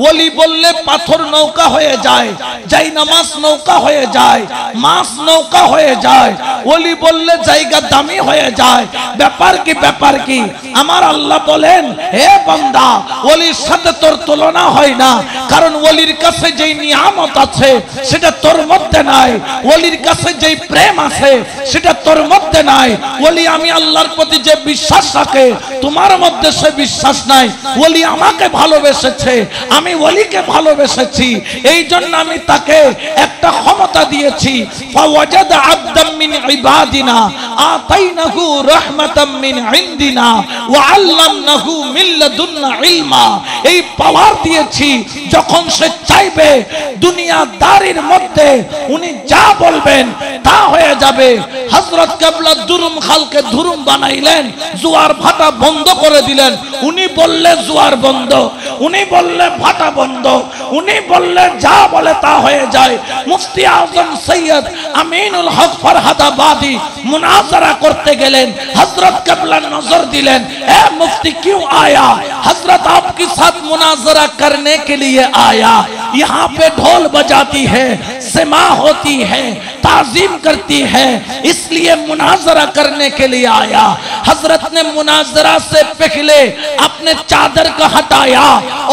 ওলি বললে পাথর নৌকা হয়ে যায়, যাই নামাজ নৌকা হয়ে যায়, মাছ নৌকা হয়ে যায়। ওলি বললে জায়গা দামি হয়ে যায়। ব্যাপার কি, ব্যাপার কি? আমার আল্লাহ বলেন, হে বান্দা, ওলির সাথে তোর তুলনা হয় না, কারণ ওলির কাছে যেই নিয়ামত আছে সেটা তোর মধ্যে নাই। ওলির কাছে যেই প্রেম আছে সেটা তোর মধ্যে নাই। ওলি আমি আল্লাহর প্রতি যে বিশ্বাস রাখে তোমার মধ্যে সে বিশ্বাস নাই। ওলি আমাকে ভালোবেসেছে, আমি ওলিকে ভালোবেসেছি, এই জন্য আমি তাকে একটা ক্ষমতা দিয়েছি। ফাওয়াজাদা আবদাম মিন ইবাদিনা আতাইনাহু রাহমাতাম মিন ইনদিনা ওয়া আল্লামনাহু মিন লাদুন্না ইলমা। এই পাওয়ার দিয়েছি, যখন সে চাইবে দুনিয়াদারির মধ্যে উনি যা বলবেন তা হয়ে যাবে। হযরত কেবলা দুরুম খালকে ধুরুম বানাইলেন, জোয়ার ভাটা বন্ধ করে দিলেন। উনি বললে জোয়ার বন্ধ, উনি বললে ভাটা বন্ধ, উনি বললে যা বলে তা হয়ে যায়। মুফতি আজম সৈয়দ আমিনুল হক ফরহাদাবাদী মুনাজারা করতে গেলেন, হযরত কেবলা নজর दिलेन, ए मुफ्ती क्यों आया? हजरत आपके साथ मुनाजरा करने के लिए आया। यहाँ पे ढोल बजाती है, सिमा होती है, ताजीम करती है, इसलिए मुनाजरा करने के लिए आया। हजरत ने मुनाजरा से पहले अपने चादर को हटाया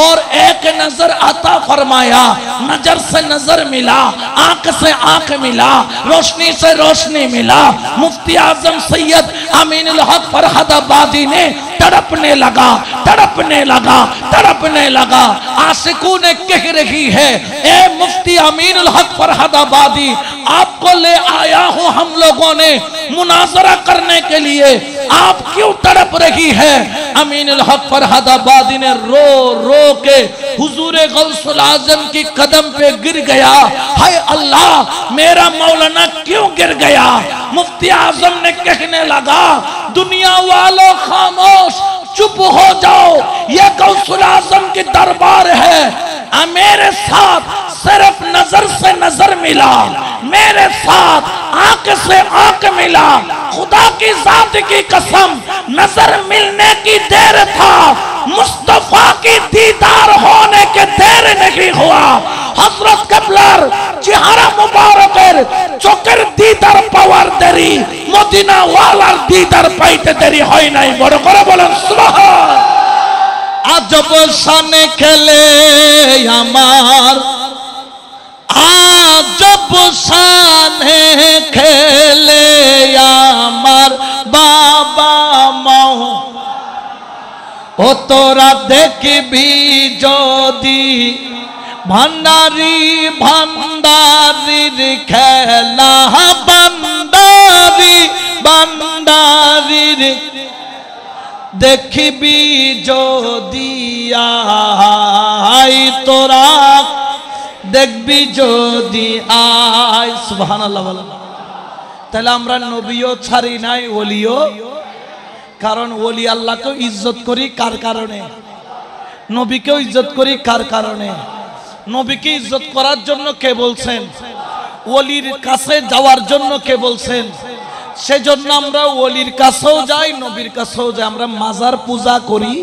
और एक नजर अता फरमाया। नजर से नजर मिला, आंख से आंख मिला, रोशनी से रोशनी मिला। मुफ्ती आजम सैयद अमीनुल हक फरहादाबादी ने तड़पने लगा, तड़पने लगा, तड़पने लगा। आशिकों ने कह रही है, ए मुफ्ती अमीनुल हक फरहादाबादी, आपको ले आया हूं हम लोगों ने मुनाजरा करने के लिए, आप क्यों तड़प रही है? अमीनुल हक फरहादाबादी ने रो रो के हुजूरे गौसुल आजम की कदम पे गिर गया। हाय अल्लाह, मेरा मौलाना क्यों गिर गया? मुफ्ती आजम ने कहने लगा, दुनिया वालों खामोश, चुप हो जाओ, ये गौसुल आजम की दरबार है। मेरे साथ सिर्फ नजर से नजर मिला, मेरे साथ आंख से आंख मिला। खुदा की जात की कसम, नजर मिलने की देर था, मुस्तफा की दीदार होने के देर नहीं हुआ। हजरत कबलर চেহারা মুবারকের চোখের দিদার পাওয়ার দেরি, মদিনা ওয়ালার দিদার পাইতে দেরি হয় নাই। বড় করে বলেন সুবহান। আজব শানে খেলে আমার, আজব শানে খেলে আমার বাবা মাও, ও তোরা দেখবি যদি ভান্ডারি ভান্ডারির খেলা, ভান্ডারি ভান্ডারির দেখবি যদি আই, তোরা দেখবি যদি আই। সুবহানাল্লাহ বলেন। তাহলে আমরা নবীও ছাড়ি নাই, ওলিও, কারণ ওলি আল্লাহকে ইজ্জত করি কার কারণে? নবীকেও ইজ্জত করি কার কারণে? নবীকে ইজ্জত করার জন্য কে বলছেন? ওলির কাছে যাওয়ার জন্য কে বলছেন? সেজন্য আমরা ওলির কাছেও যাই, নবীর কাছেও যাই। আমরা মাজার পূজা করি